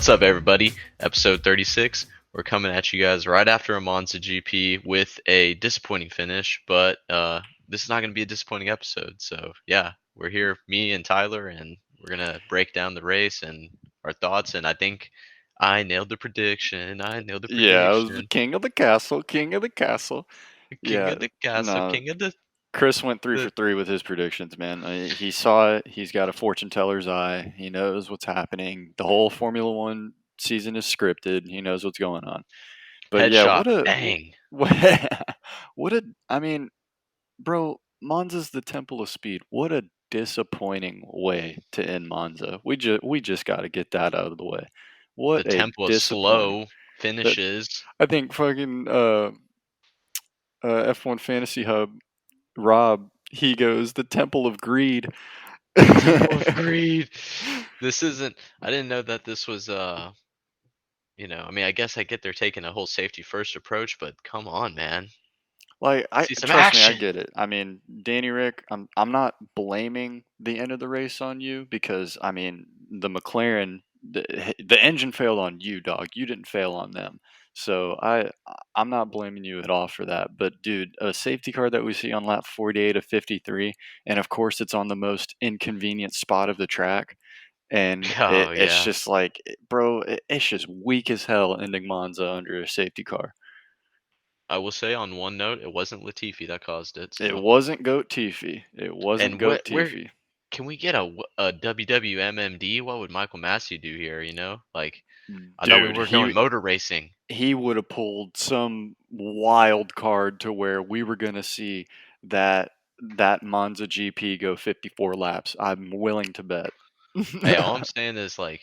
What's up, everybody? Episode 36. We're coming at you guys right after a Monza GP with a disappointing finish, but this is not going to be a disappointing episode. So, yeah, we're here, me and Tyler, and we're going to break down the race and our thoughts. And I think I nailed the prediction. I nailed the Yeah, I was the prediction. king of the castle, king of the castle. King Yeah, of the castle, no, king of the. Chris went three for the three with his predictions, man. He saw it. He's got a fortune teller's eye. He knows what's happening. The whole Formula One season is scripted. He knows what's going on. But yeah, headshot. Bang. what, what a, I mean, bro, Monza's the temple of speed. What a disappointing way to end Monza. We just got to get that out of the way. The What a tempo of disappointing. slow That finishes. I think fucking F1 Fantasy Hub, Rob, he goes, the Temple of Greed. The tempo of greed. This isn't. I didn't know that this was I mean, I guess I get they're taking a whole safety first approach, but come on, man. Like, I See some trust me, I action. get it. I mean, Danny Rick, I'm not blaming the end of the race on you because I mean, the McLaren, the engine failed on you, dog. You didn't fail on them. So I'm not blaming you at all for that. But dude, a safety car that we see on lap 48 of 53, and of course it's on the most inconvenient spot of the track. And Oh it's yeah. just like, bro, it's just weak as hell ending Monza under a safety car. I will say on one note, it wasn't Latifi that caused it. It So, wasn't Goat Tiffy. It wasn't and Goat where Tiffy. can we get a WWMMD? What would Michael Massey do here? Like, I thought we Dude, were going motor racing. he would have pulled some wild card to where we were gonna see that Monza GP go 54 laps. I'm willing to bet. Hey, all I'm saying is like,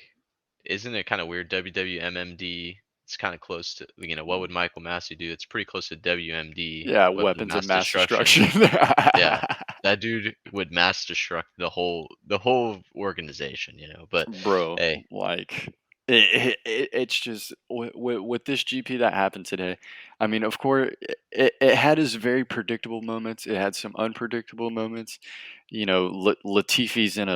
isn't it kind of weird? WWMMD. It's kind of close to what would Michael Massey do? It's pretty close to WMD, Yeah, weapons of weapons of mass mass destruction. destruction. Yeah, that dude would mass destruct the whole organization, But Bro, hey, like it's just with this GP that happened today. I mean, of course, it had its very predictable moments. It had some unpredictable moments. You know, Latifi's in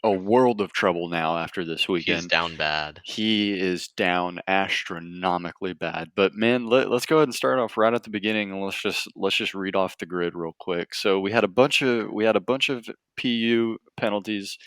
a world of trouble now after this he's weekend. down bad. He is down astronomically bad. But man, let's go ahead and start off right at the beginning, and let's just read off the grid real quick. So we had a bunch of PU penalties.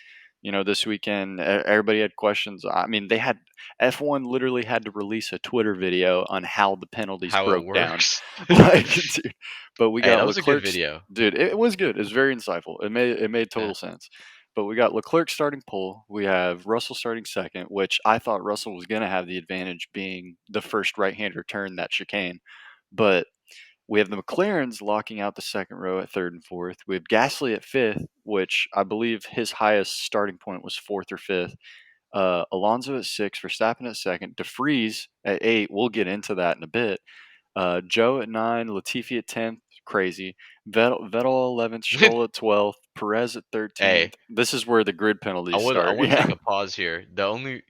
This weekend, everybody had questions. I mean, they had F1 literally had to release a Twitter video on how the penalties How it broke down. works. Like, dude, but we Hey, got that was a good Leclerc's. video. Dude, it was good. It was very insightful. It made Yeah. total sense. But we got Leclerc starting pole. We have Russell starting second, which I thought Russell was going to have the advantage being the first right-hander turn that chicane. But we have the McLarens locking out the second row at third and fourth. We have Gasly at fifth, which I believe his highest starting point was fourth or fifth. Alonso at six, Verstappen at second, DeFries at eight. We'll get into that in a bit. Joe at nine, Latifi at 10th, crazy. Vettel 11th, Stroll at 12th, Perez at 13th. Hey, This is where the grid I penalties would I start. want to take Yeah. a pause here. The only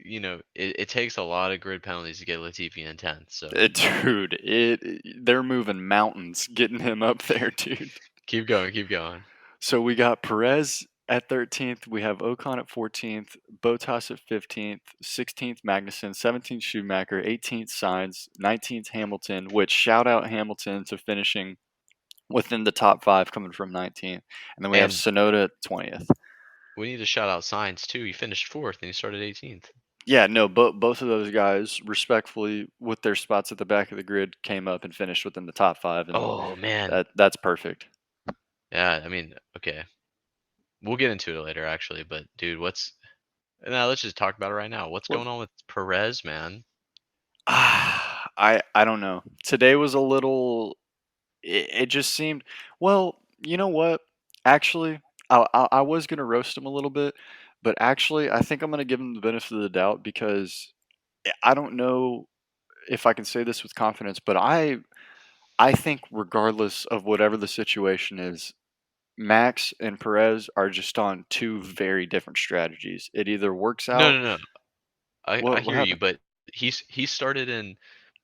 it takes a lot of grid penalties to get Latifi in 10th. So Dude, they're moving mountains getting him up there, dude. keep going, keep going. So we got Perez at 13th, we have Ocon at 14th, Bottas at 15th, 16th Magnussen, 17th Schumacher, 18th Sainz, 19th Hamilton, which shout out Hamilton to finishing within the top five coming from 19th. And then we have And Sonoda at 20th. we need to shout out Signs too. He finished fourth and he started 18th. Yeah, no, both of those guys, respectfully, with their spots at the back of the grid, came up and finished within the top five, and Oh man. that's perfect. Yeah, I mean, okay. We'll get into it later actually, but dude, let's just talk about it right now. What's Well, going on with Perez, man? I don't know. Today was a little. It just seemed. Well, you know what? Actually, I was gonna roast him a little bit, but actually, I think I'm gonna give him the benefit of the doubt because I don't know if I can say this with confidence, but I think regardless of whatever the situation is, Max and Perez are just on two very different strategies. It either works No, out. no, no. I What hear you, happened? but he started in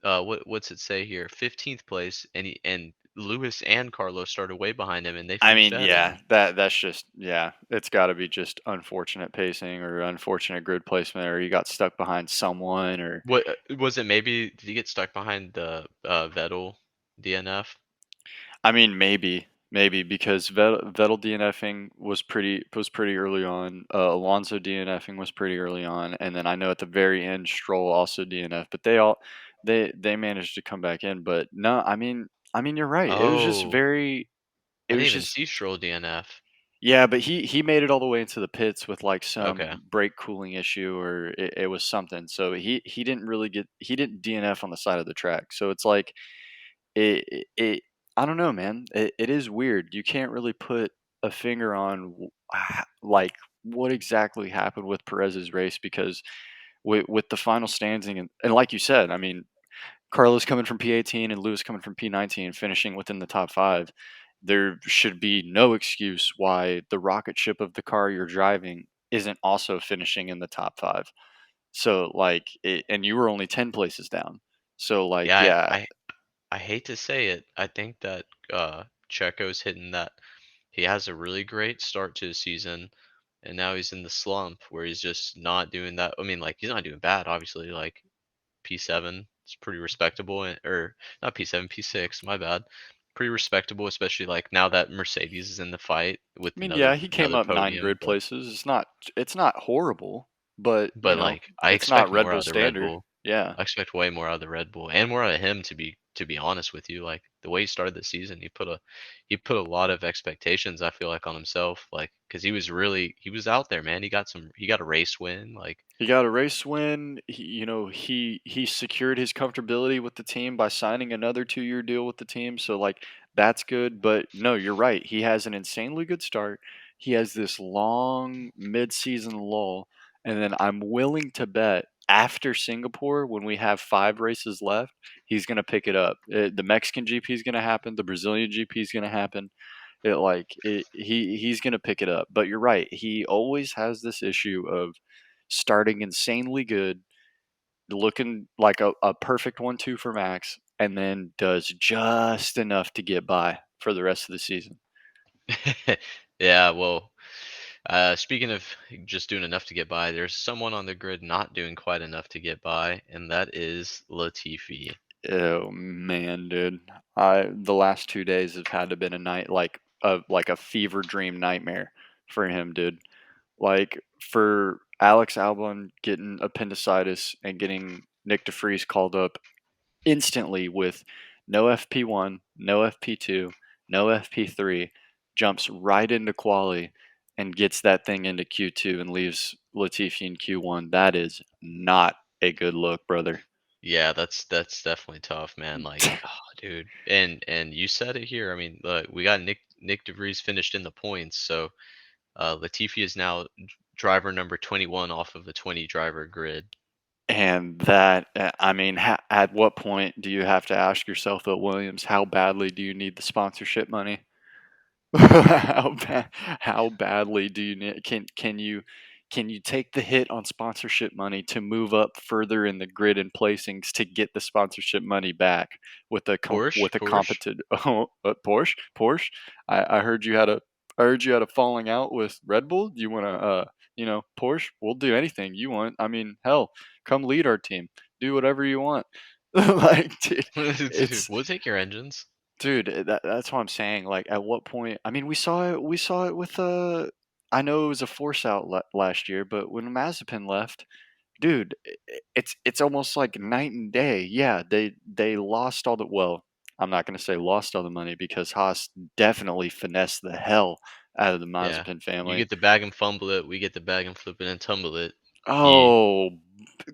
what's it say here? 15th place, and Lewis and Carlos started way behind him, and they I finished mean, ahead of yeah, him. that's just yeah, it's got to be just unfortunate pacing or unfortunate grid placement, or you got stuck behind someone, or What was it? Maybe did he get stuck behind the Vettel DNF? I mean, maybe because Vettel DNFing was pretty early on. Alonso DNFing was pretty early on, and then I know at the very end Stroll also DNF, but they managed to come back in. But no, I mean you're right. It was just Oh, very. I It didn't was even just see Stroll DNF. yeah, but he made it all the way into the pits with like some Okay. brake cooling issue or it was something. So he didn't DNF on the side of the track. So it's like it I don't know, man. It is weird. You can't really put a finger on like what exactly happened with Perez's race because with the final standing and like you said, I mean, Carlos coming from P18 and Lewis coming from P19 finishing within the top 5, there should be no excuse why the rocket ship of the car you're driving isn't also finishing in the top 5. So like and you were only 10 places down. So like Yeah, yeah, I hate to say it. I think that Checo's hitting that. He has a really great start to the season, and now he's in the slump where he's just not doing that. I mean, like he's not doing bad, obviously. Like P7 is pretty respectable, or not P7, P6. My bad. Pretty respectable, especially like now that Mercedes is in the fight with I mean, yeah, he came another up 9 podium. grid places. It's not horrible, but, But like I it's not expect Red more out Bull of the Red standard. Bull. Yeah. I expect way more out of the Red Bull and more out of him to be honest with you. Like the way he started the season, he put a lot of expectations I feel like on himself like cuz he was out there, man. He got a race win like He got a race win. He secured his comfortability with the team by signing another 2-year deal with the team. So like that's good. But no, you're right. He has an insanely good start. He has this long mid-season lull, and then I'm willing to bet after Singapore, when we have 5 races left, he's gonna pick it up. The Mexican GP is gonna happen. The Brazilian GP is gonna happen. He's gonna pick it up. But you're right. He always has this issue of starting insanely good, looking like a perfect 1-2 for Max, and then does just enough to get by for the rest of the season. yeah, well, speaking of just doing enough to get by, there's someone on the grid not doing quite enough to get by, and that is Latifi. Oh man, dude. The last 2 days have had to been a night like a fever dream nightmare for him, dude. Like for Alex Albon getting appendicitis and getting Nick DeFries called up instantly with no FP1, no FP2, no FP3, jumps right into quali and gets that thing into Q2 and leaves Latifi in Q1. That is not a good look, brother. Yeah, that's definitely tough, man. Like, oh, dude, and you said it here. I mean, we got Nick DeVries finished in the points, so Latifi is now driver number 21 off of the 20 driver grid. And that, I mean, at what point do you have to ask yourself, at Williams, how badly do you need the sponsorship money? How badly do you need can you take the hit on sponsorship money to move up further in the grid and placings to get the sponsorship money back with a Porsche. competent Porsche. I heard you had a falling out with Red Bull. Do you want to Porsche? We'll do anything you want. I mean, hell, come lead our team. Do whatever you want. Like, dude, Dude, it's we'll take your engines. Dude, that's what I'm saying. Like, at what point? I mean, we saw it with I know it was a force out last year, but when Mazepin left, dude, it's almost like night and day. Yeah, they lost all the well. I'm not gonna say lost all the money because Haas definitely finessed the hell out of the Yeah, Mazepin you family. get the bag and fumble it. We get the bag and flip it and tumble it. You, Oh,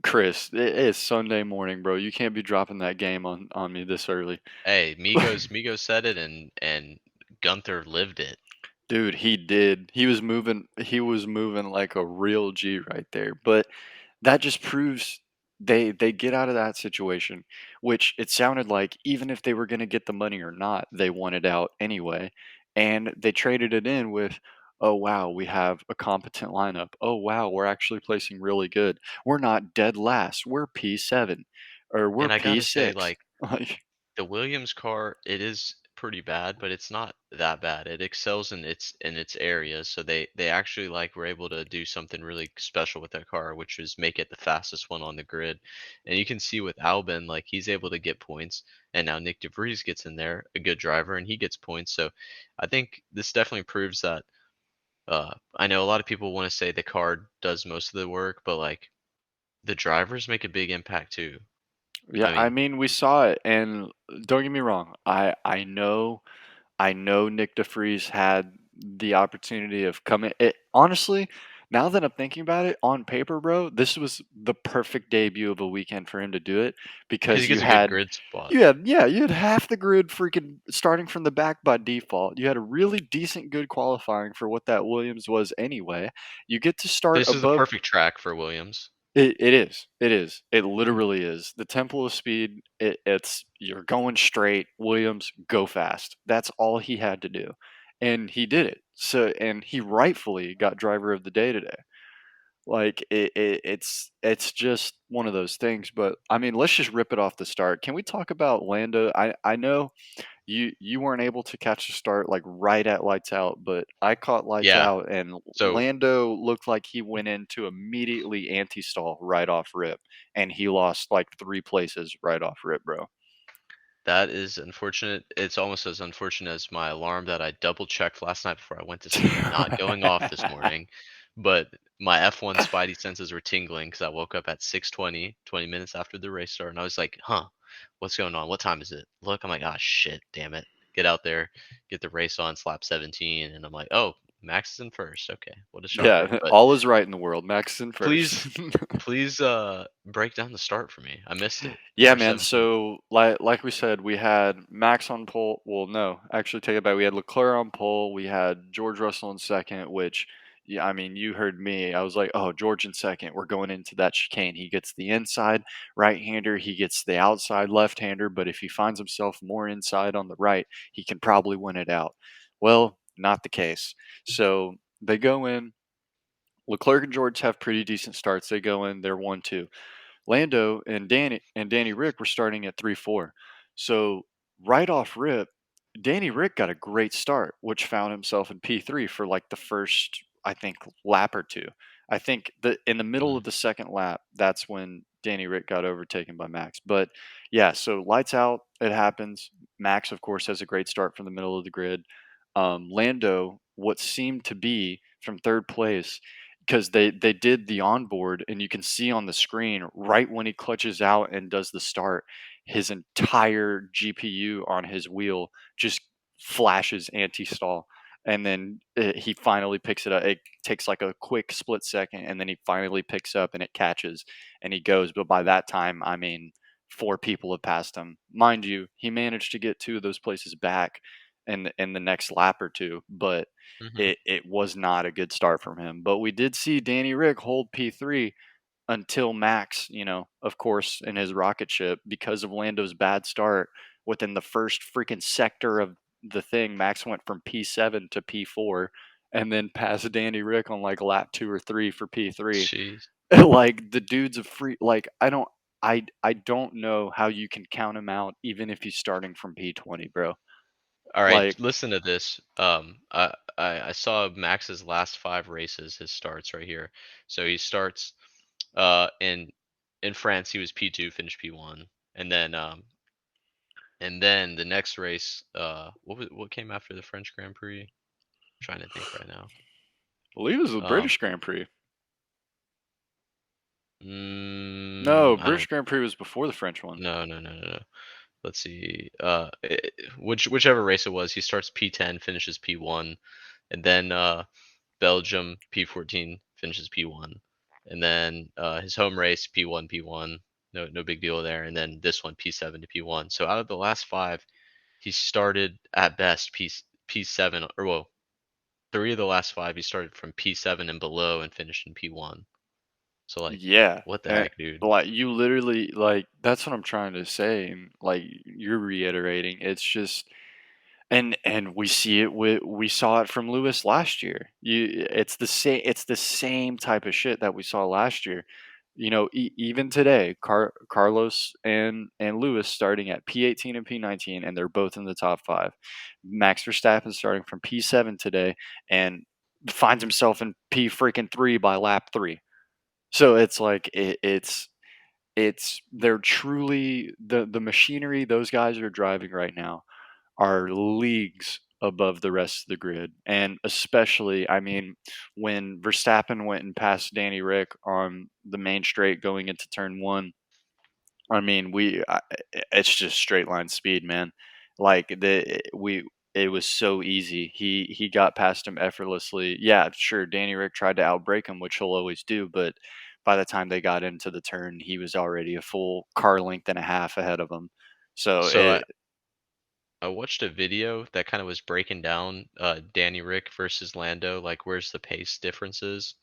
Chris, it is Sunday morning, bro. You can't be dropping that game on me this early. hey, Migos said it, and Gunther lived it. Dude, he did. He was moving like a real G right there. But that just proves they get out of that situation, which it sounded like even if they were going to get the money or not, they wanted out anyway. And they traded it in with, oh wow, we have a competent lineup. Oh wow, we're actually placing really good. We're not dead last. We're P7 or we're And I gotta say, P6. like Like the Williams car, it is pretty bad, but it's not that bad. It excels in its areas, so they actually like were able to do something really special with that car, which was make it the fastest one on the grid. And you can see with Albin, like he's able to get points, and now Nick DeVries gets in there, a good driver, and he gets points. So I think this definitely proves that. I know a lot of people want to say the car does most of the work, but like the drivers make a big impact too. Yeah, I I mean, mean, we saw it, and don't get me wrong. I know Nick DeFries had the opportunity of coming. Honestly, now that I'm thinking about it, on paper, bro, this was the perfect debut of a weekend for him to do it because he because gets a good grid spot. you had half the grid freaking starting from the back by default. You had a really decent good qualifying for what that Williams was anyway. You get to start This is a above. perfect track for Williams. It is. It is. It literally is. The temple of speed, it's you're going straight. Williams, go fast. That's all he had to do. And he did it. So and he rightfully got driver of the day today. Like it's just one of those things. But I mean, let's just rip it off the start. Can we talk about Lando? I know you weren't able to catch the start like right at lights out, but I caught lights Yeah. out and So Lando looked like he went into immediately anti-stall right off rip, and he lost like 3 places right off rip, bro. that is unfortunate. It's almost as unfortunate as my alarm that I double checked last night before I went to sleep, not going off this morning. But my F1 spidey senses were tingling because I woke up at 6:20, 20 minutes after the race started, and I was like, "Huh, what's going on? What time is it?" Look, I'm like, "Ah, shit, damn it!" Get out there, get the race on, slap 17, and I'm like, "Oh, Max is in first. Okay, what a shocker!" Yeah, But all is right in the world. Max is in first. please, please, break down the start for me. I missed it. Yeah, Car man. 17. So, like we said, we had Max on pole. Well, no, actually, take it back. We had Leclerc on pole. We had George Russell in second. Which, yeah, I mean, you heard me. I was like, oh, George in second. We're going into that chicane. He gets the inside right-hander. He gets the outside left-hander. But if he finds himself more inside on the right, he can probably win it out. Well, not the case. So they go in. Leclerc and George have pretty decent starts. They go in. They're 1-2. Lando and Danny Rick were starting at 3-4. So right off rip, Danny Rick got a great start, which found himself in P3 for like the first, I think, lap or two. I think the in the middle Mhm. of the second lap, that's when Danny Rick got overtaken by Max. But yeah, so lights out, it happens. Max, of course, has a great start from the middle of the grid. Lando, what seemed to be from third place, because they did the onboard and you can see on the screen right when he clutches out and does the start, his entire GPU on his wheel just flashes anti-stall, and then he finally picks it up. It takes like a quick split second, and then he finally picks up and it catches and he goes. But by that time, I mean, 4 people have passed him. Mind you, he managed to get 2 of those places back in the next lap or two, but Mhm. it was not a good start from him. But we did see Danny Rick hold P3 until Max, of course, in his rocket ship, because of Lando's bad start within the first freaking sector of the thing, Max went from P7 to P4 and then passed Danny Rick on like lap 2 or 3 for P3. Jeez. Like the dude's a free, like I don't know how you can count him out even if he's starting from P20, bro. All right, Like, listen to this. I saw Max's last 5 races, his starts right here. So he starts in France, he was P2, finished P1, and then the next race, what came after the French Grand Prix? I'm trying to think right now. I believe it was the Um, British Grand Prix. No, I British don't. Grand Prix was before the French one. No, no, no, no, no. Let's see. Whichever race it was, he starts P10, finishes P1, and then Belgium P14 finishes P1, and then his home race P1 P1, no big deal there, and then this one P7 to P1. So out of the last 5, he started at best P7, or well, 3 of the last 5 he started from P7 and below and finished in P1. So like, Yeah, what the and heck, dude? like you literally like that's what I'm trying to say, and like you're reiterating. It's just and we see it with we saw it from Lewis last year. It's the same type of shit that we saw last year. even today, Carlos and Lewis starting at P18 and P19, and they're both in the top five. Max Verstappen starting from P7 today and finds himself in P freaking 3 by lap 3. So it's like it's they're truly the machinery those guys are driving right now are leagues above the rest of the grid. And especially, I mean, when Verstappen went and passed Danny Rick on the main straight going into turn one, I mean, it's just straight line speed, man. Like it was so easy. He got past him effortlessly. Yeah, sure, Danny Rick tried to outbrake him, which he'll always do, but by the time they got into the turn, he was already a full car length and a half ahead of him. So So it I watched a video that kind of was breaking down Danny Rick versus Lando, like where's the pace differences.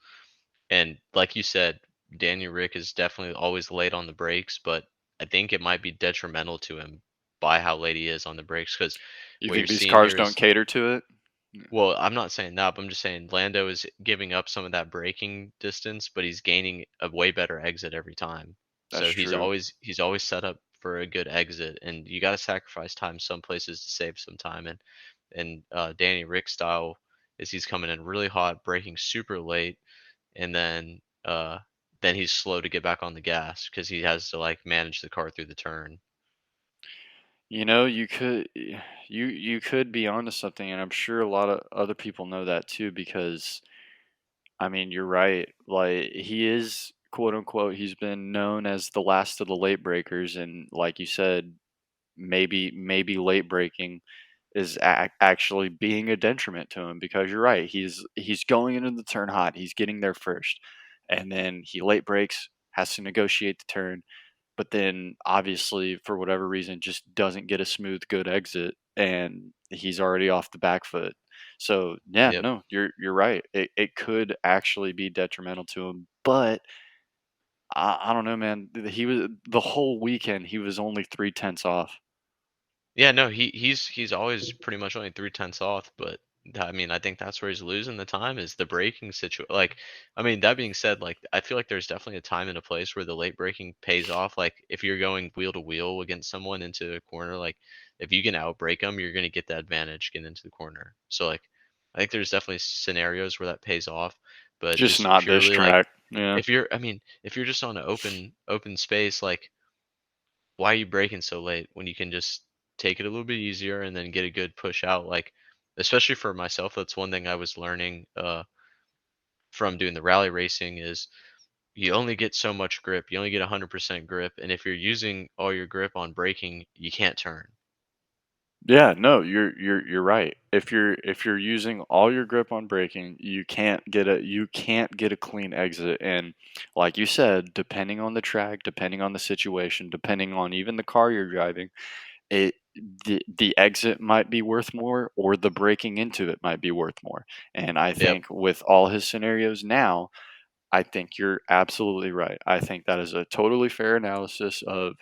And like you said, Danny Rick is definitely always late on the brakes, but I think it might be detrimental to him by how late he is on the brakes because You what think you're these seeing cars here don't is, cater to it? well, I'm not saying that, but I'm just saying Lando is giving up some of that braking distance, but he's gaining a way better exit every time. That's So true. he's always set up for a good exit, and you got to sacrifice time some places to save some time. And Danny Rick style is he's coming in really hot, braking super late, and then he's slow to get back on the gas because he has to like manage the car through the turn. You could be onto something, and I'm sure a lot of other people know that too because I mean, you're right. Like he is quote unquote he's been known as the last of the late breakers, and like you said, maybe late breaking is actually being a detriment to him because you're right. He's going into the turn hot. He's getting there first, and then he late breaks, has to negotiate the turn, but then obviously for whatever reason just doesn't get a smooth good exit, and he's already off the back foot. So yeah, Yep. no, you're right. It could actually be detrimental to him, but I don't know, man. He was the whole weekend. He was only 3 tenths off. Yeah, no, he's always pretty much only 3 tenths off, but I mean, I think that's where he's losing the time is the braking situation. Like, I mean, that being said, like I feel like there's definitely a time and a place where the late braking pays off. Like, if you're going wheel to wheel against someone into a corner, like if you can outbrake them, you're gonna get the advantage getting into the corner. So like, I think there's definitely scenarios where that pays off, but Just just not this purely like track. Yeah. I mean, if you're just on an open space, like why are you braking so late when you can just take it a little bit easier and then get a good push out? Like, especially for myself, that's one thing I was learning from doing the rally racing is you only get so much grip. You only get 100% grip, and if you're using all your grip on braking, you can't turn. Yeah, no, you're right. If you're using all your grip on braking, you can't get a clean exit. And like you said, depending on the track, depending on the situation, depending on even the car you're driving, it the exit might be worth more, or the braking into it might be worth more. And I Yep. think with all his scenarios now, I think you're absolutely right. I think that is a totally fair analysis of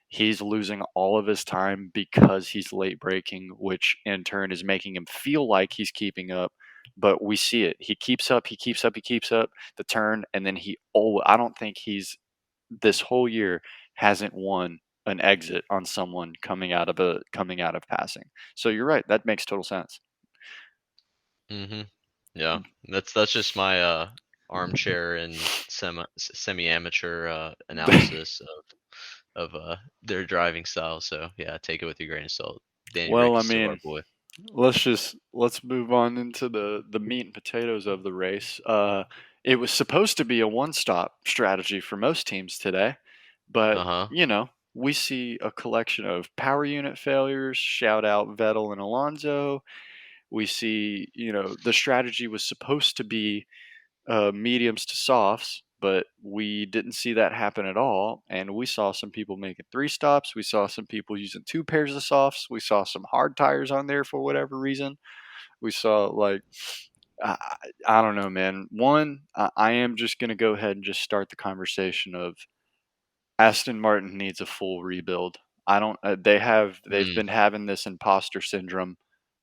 he's losing all of his time because he's late breaking, which in turn is making him feel like he's keeping up. But we see it. He keeps up, he keeps up, he keeps up the turn, and then I don't think he's this whole year hasn't won an exit on someone coming out of passing. So you're right. That makes total sense. Mhm. Yeah. That's just my armchair and semi-amateur analysis of their driving style. So yeah, take it with your grain of salt. Danny Well, Rick I is still our mean, boy. let's move on into the meat and potatoes of the race. It was supposed to be a one-stop strategy for most teams today, but Uh huh. we see a collection of power unit failures. Shout out Vettel and Alonso. We see, the strategy was supposed to be mediums to softs, but we didn't see that happen at all. And we saw some people making three stops. We saw some people using two pairs of softs. We saw some hard tires on there for whatever reason. We saw like I, I don't know, man. One, I am just gonna go ahead and just start the conversation of Aston Martin needs a full rebuild. I don't. They've Mm. been having this imposter syndrome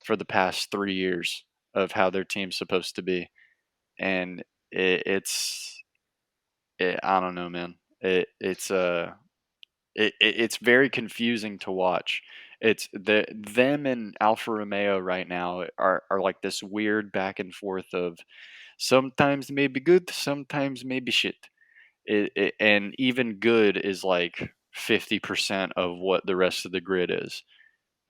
for the past 3 years of how their team's supposed to be, and I don't know, man. It's it's very confusing to watch. It's them and Alfa Romeo right now are like this weird back and forth of sometimes maybe good, sometimes maybe shit. And even good is like 50% of what the rest of the grid is.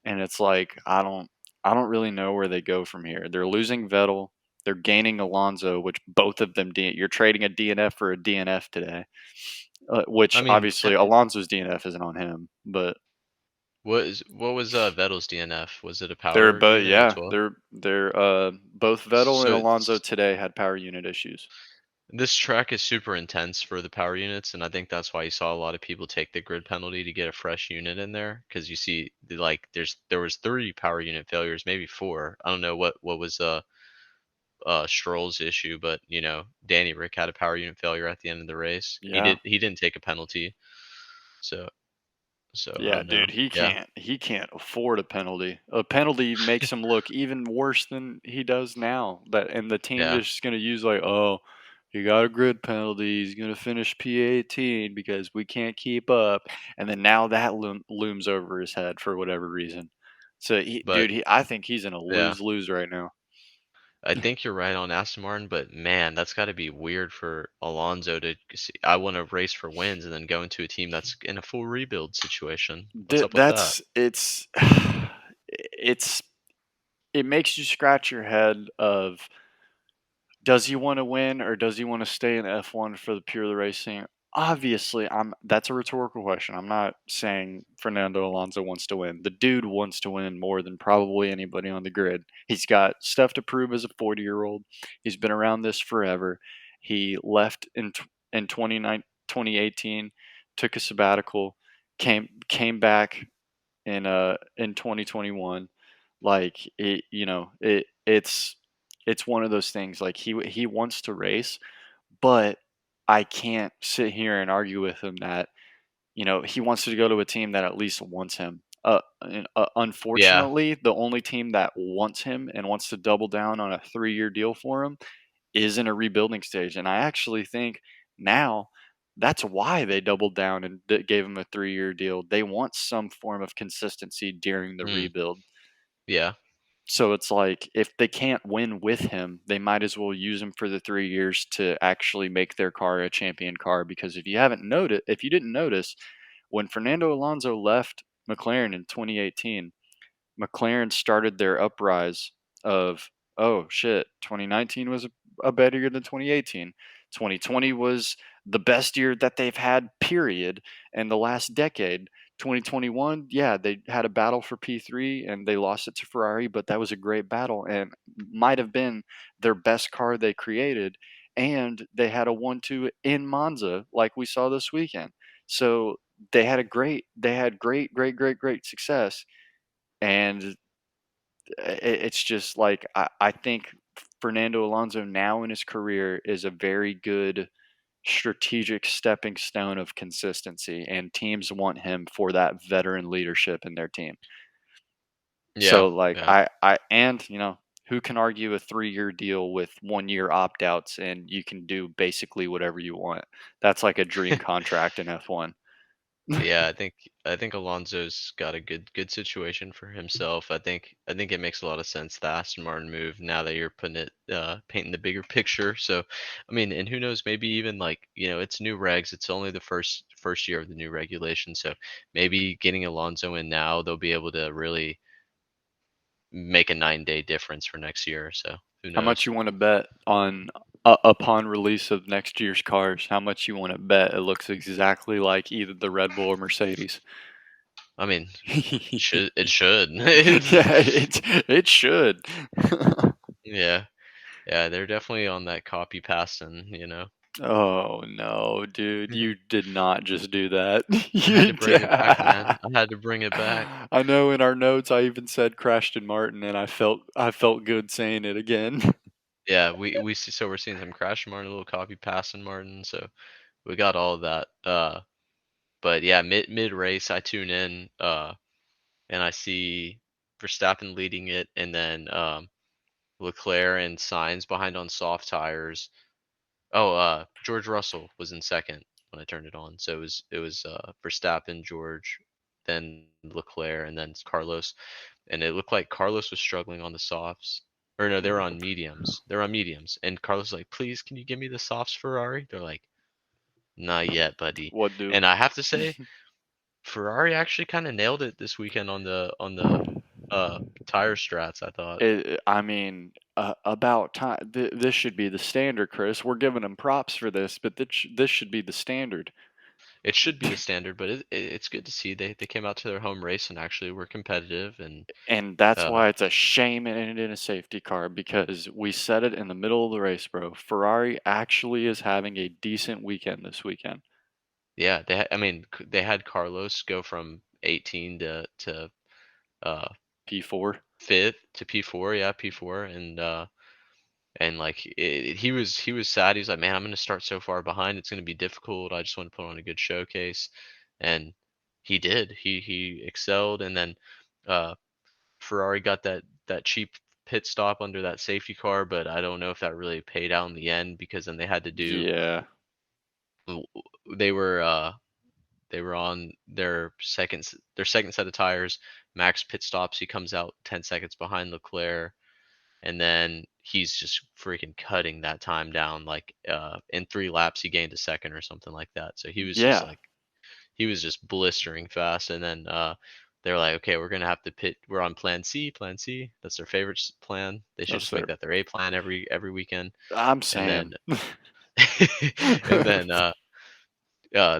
And it's like I don't really know where they go from here. They're losing Vettel, they're gaining Alonso, which both of them you're trading a DNF for a DNF today. I Which mean, obviously Alonso's DNF isn't on him, but what was Vettel's DNF? Was it a they're power but unit as yeah, well? they're both Vettel and So Alonso today had power unit issues. this track is super intense for the power units, and I think that's why you saw a lot of people take the grid penalty to get a fresh unit in there. Because you see, like, there was 3 power unit failures, maybe 4. I don't know what was Stroll's issue, but Danny Rick had a power unit failure at the end of the race. He Yeah. did he didn't take a penalty, so I Yeah, don't know. dude, he Yeah, can't afford a penalty. A penalty makes him look even worse than he does now. That and the team yeah, just gonna use like, oh, he got a grid penalty. He's gonna finish P18 because we can't keep up. And then now that looms over his head for whatever reason. So, but I think he's in a yeah. lose lose right now. I think you're right on Aston Martin, but man, that's got to be weird for Alonso to see. I want to race for wins and then go into a team that's in a full rebuild situation. What's up with that? That's it's it makes you scratch your head of does he want to win or does he want to stay in F1 for the pure racing? Obviously, that's a rhetorical question. I'm not saying Fernando Alonso wants to win. The dude wants to win more than probably anybody on the grid. He's got stuff to prove as a 40-year-old. He's been around this forever. He left in 2018, took a sabbatical, came back in 2021. Like it's one of those things. Like he wants to race, but I can't sit here and argue with him that he wants to go to a team that at least wants him. Yeah, Unfortunately, the only team that wants him and wants to double down on a 3-year deal for him is in a rebuilding stage, and I actually think now that's why they doubled down and gave him a 3-year deal. They want some form of consistency during the mm, rebuild. yeah, So it's like if they can't win with him, they might as well use him for the 3 years to actually make their car a champion car. Because if you didn't notice, when Fernando Alonso left McLaren in 2018, McLaren started their uprise of, oh shit, 2019 was a better year than 2018. 2020 was the best year that they've had, period, in the last decade. 2021, yeah, they had a battle for P3 and they lost it to Ferrari, but that was a great battle and might have been their best car they created. And they had a 1-2 in Monza, like we saw this weekend. So they had great success. And it's just like I think Fernando Alonso now in his career is a very good strategic stepping stone of consistency, and teams want him for that veteran leadership in their team. yeah, So like yeah. I and who can argue a 3-year deal with 1-year opt outs and you can do basically whatever you want? That's like a dream contract in F1. Yeah, I think Alonso's got a good situation for himself. I think it makes a lot of sense, the Aston Martin move, now that you're putting it painting the bigger picture. So I mean, and who knows, maybe even like, it's new regs, it's only the first year of the new regulation. So maybe getting Alonso in now, they'll be able to really make a 9-day difference for next year. So who How much knows? you want to bet on upon release of next year's cars? How much you want to bet it looks exactly like either the Red Bull or Mercedes? I mean, Yeah, it should. it should. Yeah. Yeah, they're definitely on that copy pasting. Oh no, dude, you did not just do that. I had You to bring it back, man. did. I had to bring it back. I know in our notes I even said Crashton Martin and I felt good saying it again. Yeah, we see, so we're seeing some Crash Martin, a little copy passing Martin, so we got all of that. But yeah, mid race I tune in, and I see Verstappen leading it, and then Leclerc and Sainz behind on soft tires. Oh, George Russell was in second. when I turned it on. So it was Verstappen, George, then Leclerc, and then Carlos. And it looked like Carlos was struggling on the softs. Or no, they were on mediums. They're on mediums. And Carlos was like, please, can you give me the softs, Ferrari? They're like, not yet, buddy. What do? And I have to say, Ferrari actually kind of nailed it this weekend on the uh tire strats, I thought. I mean, about time. This should be the standard, Chris. We're giving them props for this, but this should be the standard. It should be the standard, but it's good to see they came out to their home race and actually were competitive and And that's uh why it's a shame it ended in a safety car because we said it in the middle of the race, bro. Ferrari actually is having a decent weekend this weekend. yeah, I mean they had Carlos go from 18 to uh P4. fifth to P4, yeah, P4 and like he was sad. He was like, "Man, I'm going to start so far behind. It's going to be difficult. I just want to put on a good showcase." And he did. He excelled and then uh Ferrari got that cheap pit stop under that safety car, but I don't know if that really paid out in the end because then they had to do Yeah. they were they were on their second set of tires. Max pit stops. He comes out 10 seconds behind Leclerc, and then he's just freaking cutting that time down. Like in 3 laps, he gained a second or something like that. So Yeah. he was just blistering fast. And then they're like, okay, we're gonna have to pit. We're on Plan C. Plan C. That's their favorite plan. They should That's just make their. that their A plan every weekend. I'm And then saying. and then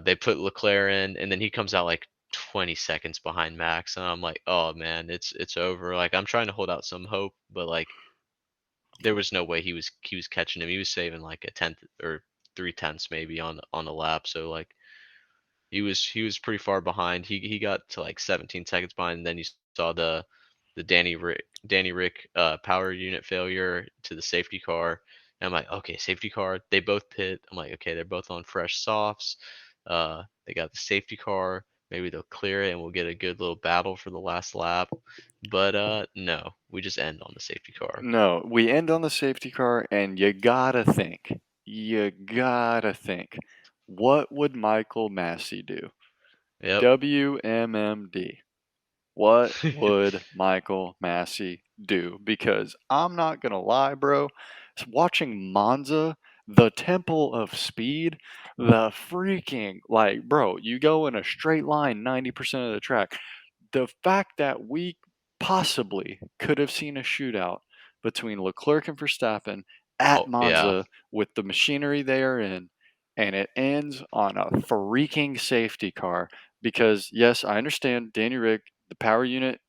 they put Leclerc in, and then he comes out like 20 seconds behind Max, and I'm like, oh man, it's over. Like I'm trying to hold out some hope, but like there was no way he was catching him. He was saving like a tenth or 3/10 maybe on a lap. So like he was pretty far behind. He got to like 17 seconds behind, and then you saw the Danny Rick power unit failure to the safety car. And I'm like, okay, safety car. They both pit. I'm like, okay, they're both on fresh softs. They got the safety car. Maybe they'll clear it, and we'll get a good little battle for the last lap. But no, we just end on the safety car. No, we end on the safety car, and you gotta think, what would Michael Massey do? Yep. WMMD. What would Michael Massey do? Because I'm not gonna lie, bro. Watching Monza, the temple of speed, the freaking like, bro, you go in a straight line 90% of the track. The fact that we possibly could have seen a shootout between Leclerc and Verstappen at Oh yeah. Monza with the machinery they are in, and it ends on a freaking safety car. Because yes, I understand Danny Rick, the power unit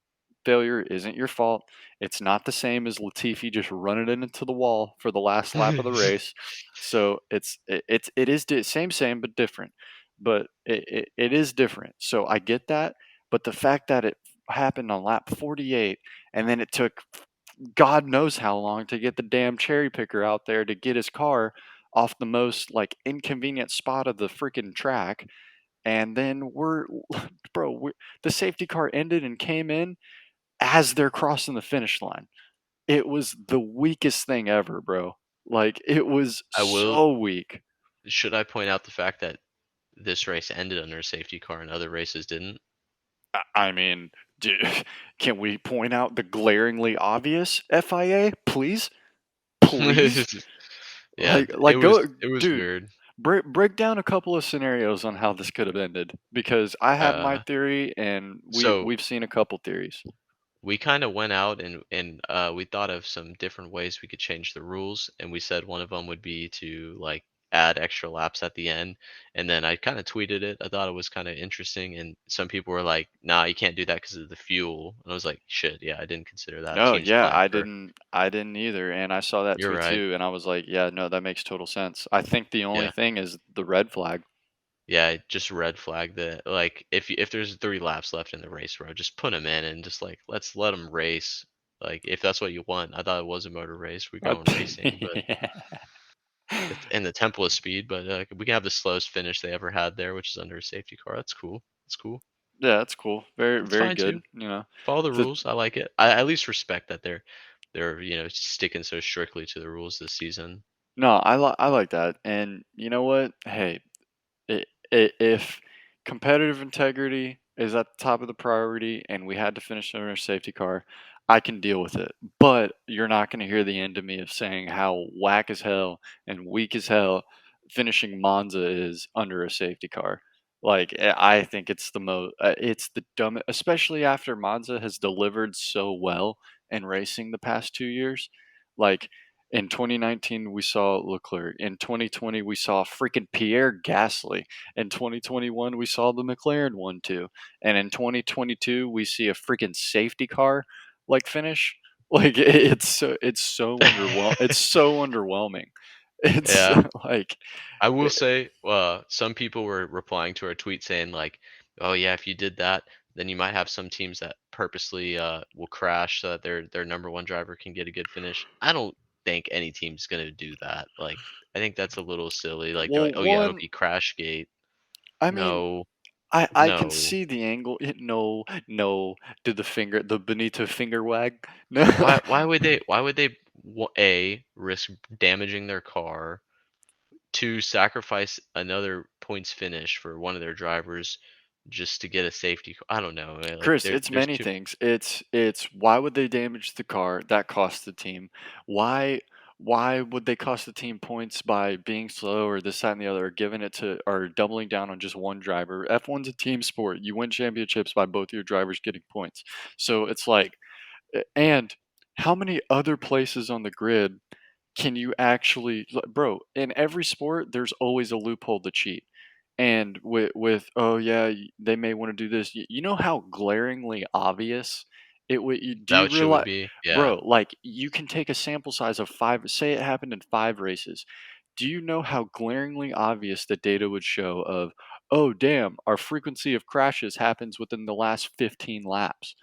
failure isn't your fault. It's not the same as Latifi just running it into the wall for the last lap of the race. So it is same but different. But it is different. So I get that. But the fact that it happened on lap 48 and then it took God knows how long to get the damn cherry picker out there to get his car off the most like inconvenient spot of the freaking track, and then the safety car ended and came in as they're crossing the finish line. It was the weakest thing ever, bro. Like it was I will. so weak. Should I point out the fact that this race ended under a safety car and other races didn't? I mean, dude, can we point out the glaringly obvious FIA, please? Please? Yeah, it Like was go, it was dude. weird. Break down a couple of scenarios on how this could have ended because I have my Uh, theory and so we've seen a couple theories. we kind of went out and we thought of some different ways we could change the rules, and we said one of them would be to like add extra laps at the end. And then I kind of tweeted it. I thought it was kind of interesting, and some people were like, "Nah, you can't do that because of the fuel." And I was like, "Shit, yeah, I didn't consider that. No, Change the yeah, plan for." I didn't either, and I saw that You're tweet right. too, and I was like, yeah, no, that makes total sense. I think the only Yeah. thing is the red flag. Yeah, just red flag that like if there's 3 laps left in the race, bro, just put them in and just like let's let them race. Like if that's what you want. I thought it was a motor race. We're going racing, but it's in the tempo of speed. But we can have the slowest finish they ever had there, which is under a safety car. That's cool. That's cool. Yeah, that's cool. Very, That's very fine good. too. You know, Follow the the rules. I like it. I at least respect that they're sticking so strictly to the rules this season. no, I like that, and you know what? Hey, if competitive integrity is at the top of the priority and we had to finish under a safety car, I can deal with it. But you're not going to hear the end of me of saying how whack as hell and weak as hell finishing Monza is under a safety car. Like I think it's the most, it's the dumb, especially after Monza has delivered so well in racing the past 2 years. Like in 2019, we saw Leclerc. In 2020, we saw freaking Pierre Gasly. In 2021, we saw the McLaren one too. And in 2022, we see a freaking safety car like finish. Like it's so it's so underwhelming. It's Yeah. like I will eh, say, some people were replying to our tweet saying like, "Oh yeah, if you did that, then you might have some teams that purposely will crash so that their number one driver can get a good finish." I don't think any team's gonna do that. Like, I think that's a little silly. Like, they're well, like, "Oh yeah, it'll one. be Crashgate." I mean, No, I can no. see the angle. No, no. Did the Benito finger wag? No. A, risk damaging their car, to sacrifice another points finish for one of their drivers just to get a safety I don't know, like Chris, it's there's many too things. It's why would they damage the car? That costs the team. Why why would they cost the team points by being slow or this, that, and the other, or giving it to or doubling down on just one driver? F1's a team sport. You win championships by both your drivers getting points. So it's like, and how many other places on the grid can you actually, bro? In every sport, there's always a loophole to cheat. And with oh yeah, they may want to do this. You know how glaringly obvious it would. Do that you what shit would realize, be. Yeah. bro? Like you can take a sample size of five. Say it happened in 5 races. Do you know how glaringly obvious the data would show of? Oh damn, our frequency of crashes happens within the last 15 laps.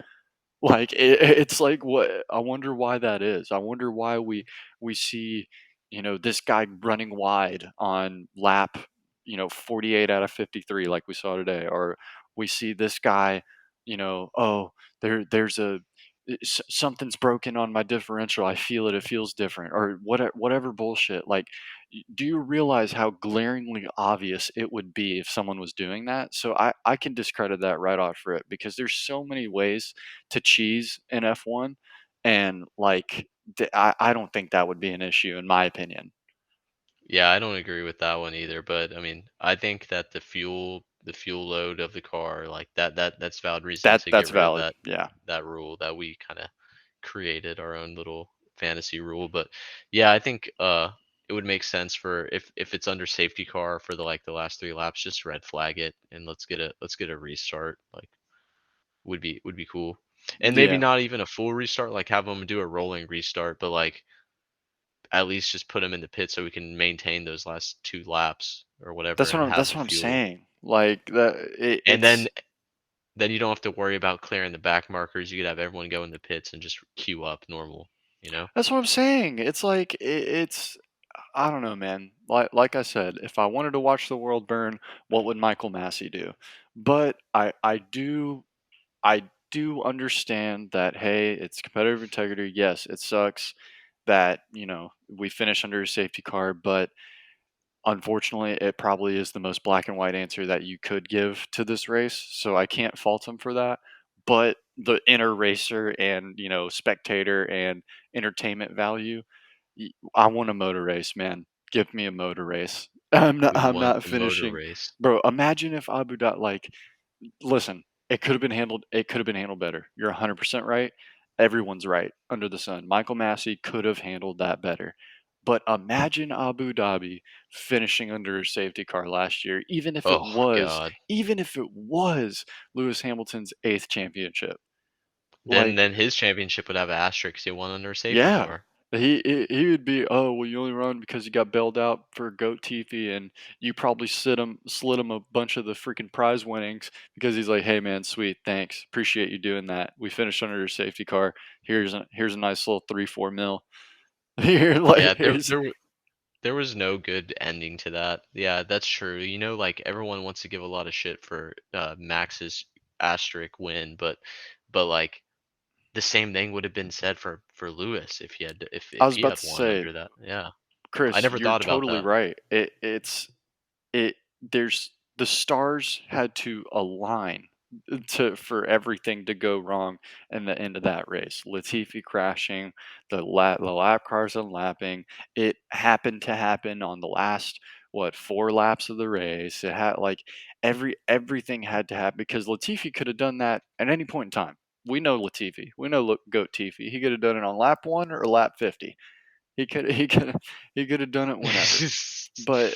Like it's like what I wonder why that is. I wonder why we see, this guy running wide on lap, 48 out of 53 like we saw today, or we see this guy, oh, there's something's broken on my differential. I feel it. It feels different, or whatever bullshit. Like, do you realize how glaringly obvious it would be if someone was doing that? So I can discredit that right off rip because there's so many ways to cheese in F1, and like I don't think that would be an issue in my opinion. Yeah, I don't agree with that one either, but I mean, I think that the fuel load of the car, like that's valid reason to That's get rid of valid. that Yeah, that rule that we kind of created our own little fantasy rule. But yeah, I think it would make sense for if it's under safety car for the last 3 laps, just red flag it and let's get a restart. Like, would be cool. And maybe yeah. not even a full restart, like have them do a rolling restart, but like at least just put them in the pit so we can maintain those last 2 laps or whatever and have That's the what I'm fuel. saying. Like that, And it's then you don't have to worry about clearing the back markers. You could have everyone go in the pits and just queue up normal, you know? that's what I'm saying. It's like it's I don't know, man. Like I said, if I wanted to watch the world burn, what would Michael Massey do? But I do understand that hey, it's competitive integrity. Yes, it sucks that, we finish under a safety car, but unfortunately, it probably is the most black and white answer that you could give to this race. So I can't fault him for that. But the inner racer and, spectator and entertainment value, I want a motor race, man. Give me a motor race. We I'm want not the motor finishing, race. bro. Imagine if Abu Dhabi, like, listen, it could have been handled. It could have been handled better. You're 100% right. Everyone's right under the sun. Michael Massey could have handled that better. But imagine Abu Dhabi finishing under a safety car last year, Oh God. even if it was Lewis Hamilton's eighth championship. Then Like, then his championship would have an asterisk. He won under a safety yeah, car. he would be. Oh well, you only run because you got bailed out for goat teethy, and you probably slid him a bunch of the freaking prize winnings because he's like, hey man, sweet, thanks, appreciate you doing that. We finished under your safety car. Here's a nice little 3-4 mil. Here, Yeah, like there here's there there was no good ending to that. Yeah, that's true. Like everyone wants to give a lot of shit for Max's asterisk win, but like the same thing would have been said for Lewis if I if was he about had to won say, under that. Yeah. I Chris, never you're thought about totally that. right. It there's the stars had to align for everything to go wrong in the end of that race. Latifi crashing, the lap cars unlapping. It happened to happen on the last what 4 laps of the race. It had like everything had to happen because Latifi could have done that at any point in time. We know Latifi. We know Goat Tifi. He could have done it on lap 1 or lap 50. He could have done it whenever. But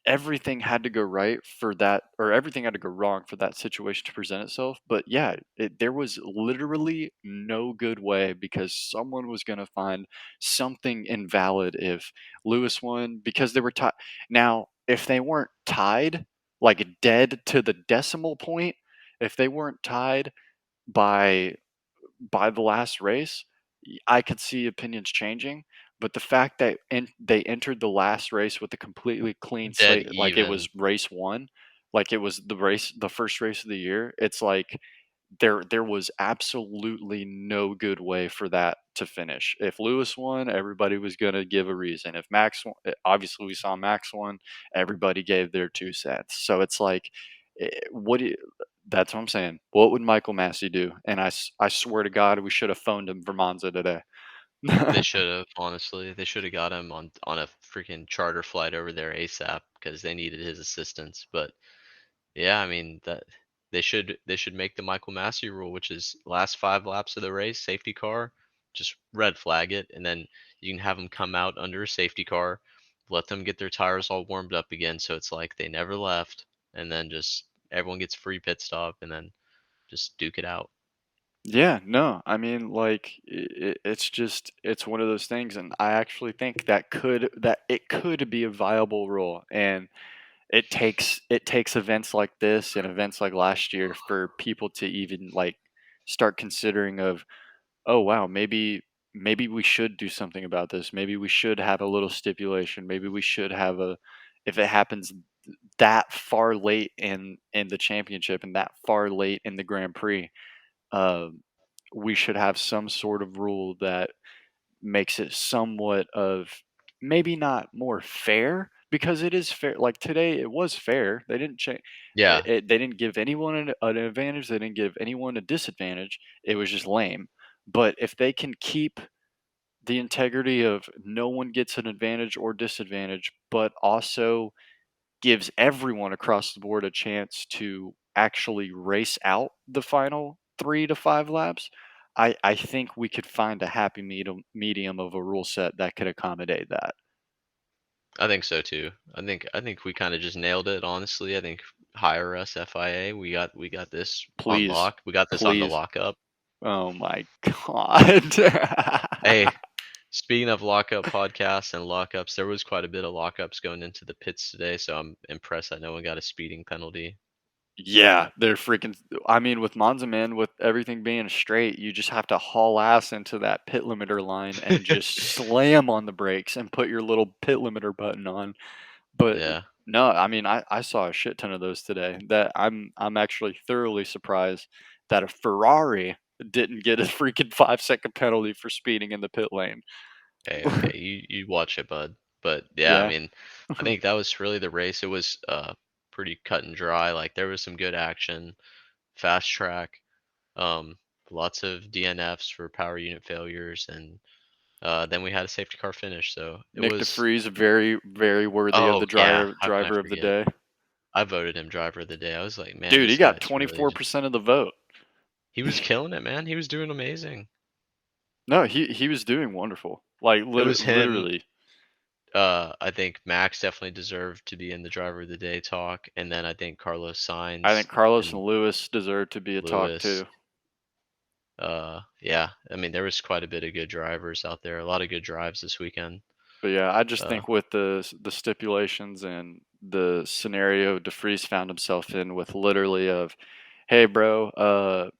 everything had to go right for that, or everything had to go wrong for that situation to present itself. But yeah, there was literally no good way because someone was going to find something invalid if Lewis won because they were tied. Now, if they weren't tied, like dead to the decimal point, if they weren't tied by the last race, I could see opinions changing. But the fact that they entered the last race with a completely clean Dead slate, like it even. was race one, like it was the first race of the year, it's like there was absolutely no good way for that to finish. If Lewis won, everybody was going to give a reason. If Max won, obviously we saw Max won, everybody gave their 2 cents. So it's like, what do you, that's what I'm saying. What would Michael Massey do? And I swear to God, we should have phoned him for Monza today. They should have, honestly. They should have got him on a freaking charter flight over there ASAP because they needed his assistance. But yeah, I mean that they should make the Michael Massey rule, which is last 5 laps of the race, safety car, just red flag it, and then you can have them come out under a safety car, let them get their tires all warmed up again, so it's like they never left, and then just everyone gets free pit stop, and then just duke it out. Yeah, no, I mean, like it's just it's one of those things, and I actually think that it could be a viable rule, and it takes events like this and events like last year for people to even like start considering of, oh wow, maybe we should do something about this. Maybe we should have a little stipulation. Maybe we should have a, if it happens that far late in the championship and that far late in the Grand Prix, um, we should have some sort of rule that makes it somewhat of, maybe not more fair, because it is fair. Like today, it was fair. They didn't change. Yeah, They didn't give anyone an advantage. They didn't give anyone a disadvantage. It was just lame. But if they can keep the integrity of no one gets an advantage or disadvantage, but also gives everyone across the board a chance to actually race out the final 3 to 5 laps, I think we could find a happy medium of a rule set that could accommodate that. I think so too. I think we kind of just nailed it, honestly. I think hire us FIA. We got this on Please, lock. We got this on the please. lockup. Oh my god. Hey, speaking of lockup podcasts and lockups, there was quite a bit of lockups going into the pits today, so I'm impressed that no one got a speeding penalty. Yeah, they're freaking. I mean, with Monza, man, with everything being straight, you just have to haul ass into that pit limiter line and just slam on the brakes and put your little pit limiter button on. But Yeah. no, I mean, I saw a shit ton of those today. That I'm actually thoroughly surprised that a Ferrari didn't get a freaking 5 second penalty for speeding in the pit lane. Hey, okay, you watch it, bud. But yeah, I Yeah, mean, I think that was really the race. It was pretty cut and dry. Like there was some good action, fast track, um, lots of DNFs for power unit failures, and then we had a safety car finish. So it Nick was. DeFries, very very worthy of Oh the yeah, driver how can I driver of the forget? day. I voted him driver of the day. I was like, man, Dude, he this got guy's really just. 24% of the vote. He was killing it, man. He was doing amazing. No, he was doing wonderful. Like It was him. literally. I think Max definitely deserved to be in the driver of the day talk, and then I think Carlos I Sainz think Carlos and and Lewis deserve to be a talk Lewis. too. Yeah. I mean, there was quite a bit of good drivers out there. A lot of good drives this weekend. But yeah, I just Uh, think with the stipulations and the scenario DeFries found himself in with literally of, hey bro,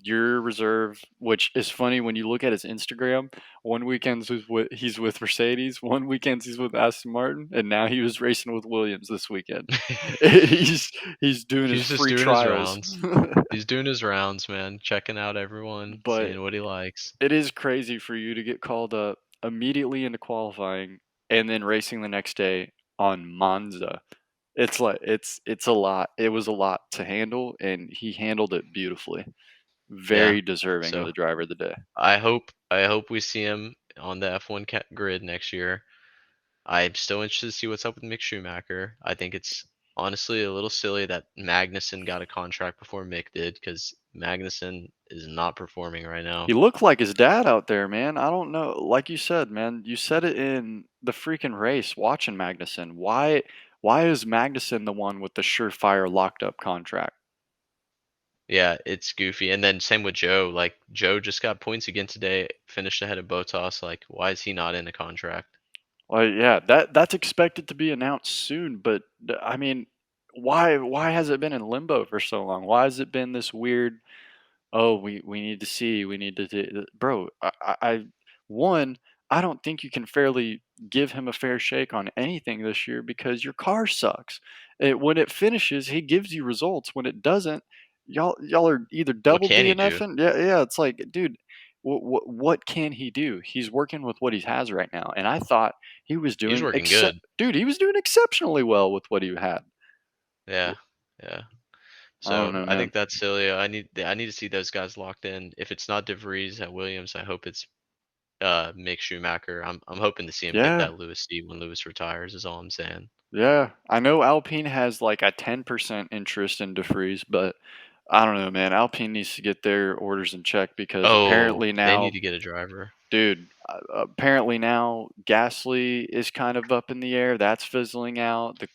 your reserve, which is funny when you look at his Instagram. One weekend he's with Mercedes, one weekend he's with Aston Martin, and now he was racing with Williams this weekend. He's doing his he's just free doing his trials. rounds. He's doing his rounds, man. Checking out everyone, But seeing what he likes. it is crazy for you to get called up immediately into qualifying and then racing the next day on Monza. It's a lot. It was a lot to handle, and he handled it beautifully. Yeah. Very deserving of So the driver of the day. I hope we see him on the F1 grid next year. I'm still interested to see what's up with Mick Schumacher. I think it's honestly a little silly that Magnussen got a contract before Mick did because Magnussen is not performing right He now. looked like his dad out there, man. I don't know. Like you said, man, you said it in the freaking race watching Magnussen. Why is Magnussen the one with the surefire locked up contract? Yeah, it's goofy. And then same with Joe. Like Joe just got points again today, finished ahead of Bottas. Like, why is he not in a contract? Well, yeah, that's expected to be announced soon, but I mean, why has it been in limbo for so long? Why has it been this weird, oh, we need to see, we need to do, bro, one, I don't think you can fairly give him a fair shake on anything this year because your car sucks. When it finishes, he gives you results. When it doesn't, y'all are either What double can he do? DNFing. Yeah, yeah. It's like, dude, what can he do? He's working with what he has right now, and I thought he was He's doing working good. dude, he was doing exceptionally well with what he had. Yeah, yeah. I don't So know, I man. think that's silly. I need to see those guys locked in. If it's not De Vries at Williams, I hope it's Mick Schumacher. I'm hoping to see him get Yeah, that Lewis seat when Lewis retires. Is all I'm saying. yeah. I know Alpine has like a 10% interest in DeFreeze, but I don't know, man. Alpine needs to get their orders in check because Oh, apparently they need now, to get a driver. dude, apparently now Gasly is kind of up in the air. That's fizzling out. The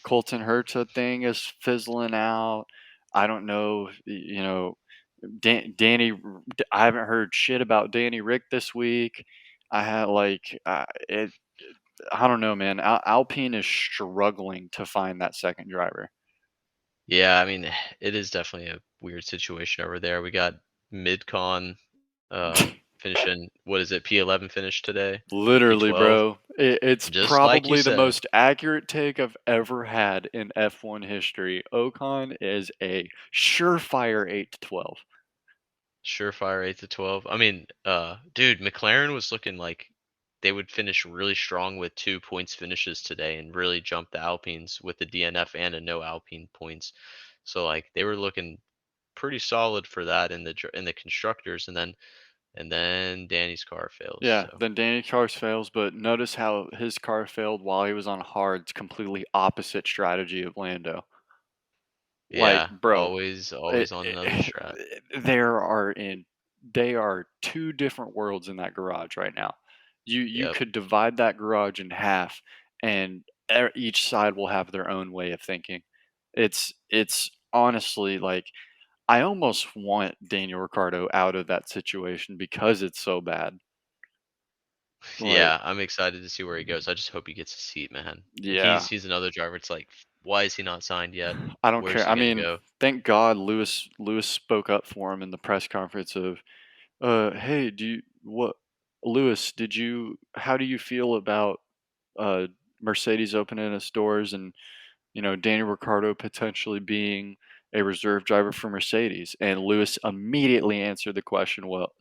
Colton Herta thing is fizzling out. I don't know, Danny. I haven't heard shit about Danny Rick this week. I had like it. I don't know, man. Alpine is struggling to find that second driver. Yeah, I mean, it is definitely a weird situation over there. We got Midcon finishing, what is it, P11 finish today or Literally, P12. bro. It's Just like you probably the said, most accurate take I've ever had in F1 history. Ocon is a surefire 8 to 12. surefire 8 to 12. I mean, dude, McLaren was looking like they would finish really strong with 2 points finishes today and really jump the Alpines with the DNF and a no Alpine points. So like they were looking pretty solid for that in the constructors, and then Danny's car fails. Yeah, So then Danny Car's fails, but notice how his car failed while he was on hard's completely opposite strategy of Lando. Like, yeah, bro, always on another strat. there are in they are two different worlds in that garage right now. You Yep. could divide that garage in half, and each side will have their own way of thinking. It's honestly like I almost want Daniel Ricciardo out of that situation because it's so bad. Like, Yeah, I'm excited to see where he goes. I just hope he gets a seat, man. yeah, He's another driver. It's like, why is he not signed yet? I don't Where's care. he I gonna mean, go? thank God Lewis spoke up for him in the press conference of hey, do you what Lewis, how do you feel about uh Mercedes opening its doors and, Daniel Ricciardo potentially being a reserve driver for Mercedes? And Lewis immediately answered the question, well,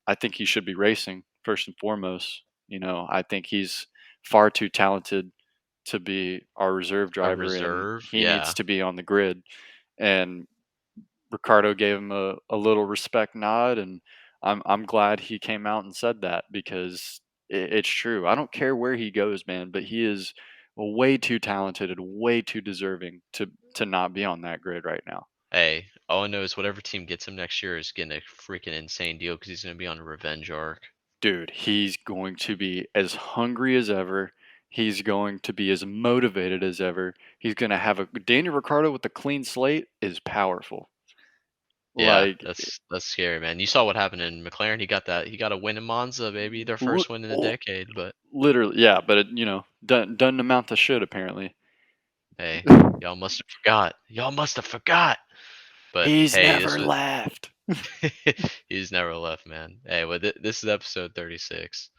I think he should be racing first and foremost. I think he's far too talented to be our reserve A driver and reserve? he needs Yeah. to be on the grid. And Ricardo gave him a little respect nod, and I'm glad he came out and said that because it's true. I don't care where he goes, man, but he is way too talented and way too deserving to not be on that grid right now. Hey, all I know is whatever team gets him next year is getting a freaking insane deal because he's gonna be on a revenge arc. Dude, he's going to be as hungry as ever. He's going to be as motivated as ever. He's going to have a Daniel Ricciardo with a clean slate is powerful. Yeah, Like that's scary, man. You saw what happened in McLaren. He got a win in Monza, baby, their li- first win in a decade. But literally, yeah, but doesn't amount to shit apparently. hey, y'all must have forgot. Y'all must have forgot. But He's hey, never left. he's never left, man. Hey, well, this is episode 36,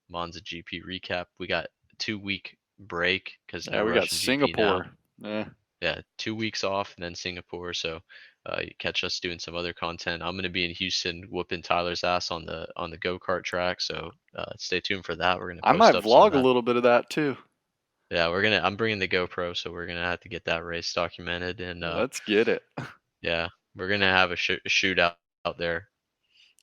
Monza GP recap. We got 2 week break because Yeah, no we got Russian GP now. Singapore. Yeah, Yeah, 2 weeks off and then Singapore. So you catch us doing some other content. I'm gonna be in Houston whooping Tyler's ass on the go kart track. So stay tuned for that. We're gonna I post might up some of vlog a that. little bit of that too. Yeah, we're gonna. I'm bringing the GoPro, so we're gonna have to get that race documented, and Let's get it. yeah, we're gonna have a shootout out there.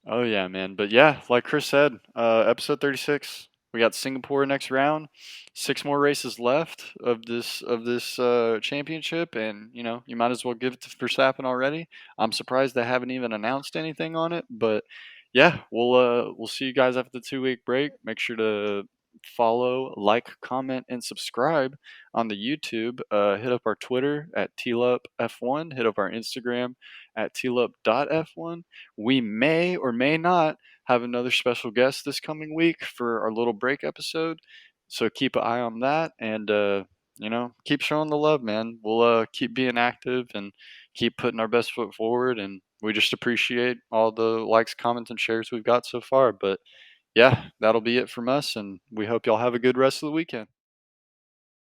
Oh yeah, man. But yeah, like Chris said, episode 36. We got Singapore next round. 6 more races left of this championship, and you might as well give it to Verstappen already. I'm surprised they haven't even announced anything on it, but yeah, we'll see you guys after the 2 week break. Make sure to follow, like, comment, and subscribe on the YouTube. Hit up our Twitter at TLUPF1. Hit up our Instagram at TLUP.F1. We may or may not have another special guest this coming week for our little break episode. So keep an eye on that and, keep showing the love, man. We'll keep being active and keep putting our best foot forward. And we just appreciate all the likes, comments, and shares we've got so far. But yeah, that'll be it from us. And we hope y'all have a good rest of the weekend.